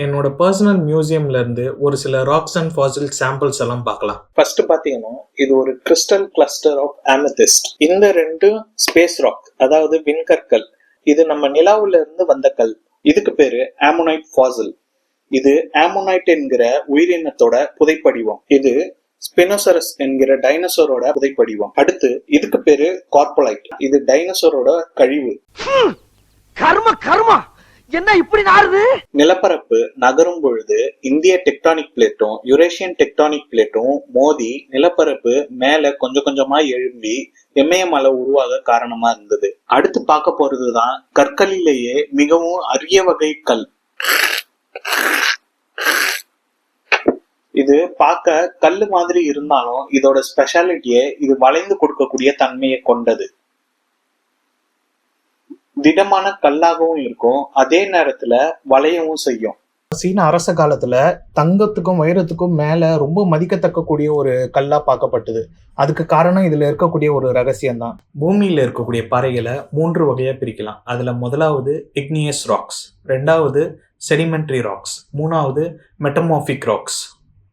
என்னோட பர்சனல் மியூசியம்ல இருந்து ஒரு சில ராக்ஸ் அண்ட் ஃபாசில் சாம்பிள்ஸ் எல்லாம் பார்க்கலாம். ஃபர்ஸ்ட் பாத்தீங்கன்னா இது ஒரு கிறிஸ்டல் கிளஸ்டர் ஆஃப் ஆமெதிஸ்ட். இந்த ரெண்டு ஸ்பேஸ் ராக், அதாவது விண்கற்கள். இது நம்ம நிலாவுல இருந்து வந்த கல். இதுக்கு பேரு ஆமோனைட் ஃபாசில். இது ஆமோனைட் என்கிற உயிரினத்தோட புதைப்படிவம். இது ஸ்பினோசரஸ் என்கிற டைனோசரோட புதைப்படிவம். அடுத்து இதுக்கு பேரு கார்போலைட். இது டைனோசரோட கழிவு. என்ன இப்படி நாறுது? நிலப்பரப்பு நகரும் பொழுது இந்திய டெக்டானிக் பிளேட்டும் யுரேஷியன் டெக்டானிக் பிளேட்டும் மோதி நிலப்பரப்பு மேல கொஞ்சம் கொஞ்சமா எழும்பி இமயமலை உருவாக காரணமா இருந்தது. அடுத்து பார்க்க போறதுதான் கற்களிலேயே மிகவும் அரிய வகை கல். இது பார்க்க கல்லு மாதிரி இருந்தாலும் இதோட ஸ்பெஷாலிட்டியே இது வளைந்து கொடுக்கக்கூடிய தன்மையை கொண்டது. திடமான கல்லாகவும் இருக்கும், அதே நேரத்துல வளையவும் செய்யும். சீன அரச காலத்துல தங்கத்துக்கும் வைரத்துக்கும் மேல ரொம்ப மதிக்கத்தக்க கூடிய ஒரு கல்லா பார்க்கப்பட்டது. அதுக்கு காரணம் இதுல இருக்கக்கூடிய ஒரு ரகசியம் தான். பூமியில இருக்கக்கூடிய பாறைகளை 3 வகையா பிரிக்கலாம். அதுல முதலாவது இக்னியஸ் ராக்ஸ், ரெண்டாவது செடிமெண்ட்ரி ராக்ஸ், மூணாவது மெட்டமார்பிக் ராக்ஸ்.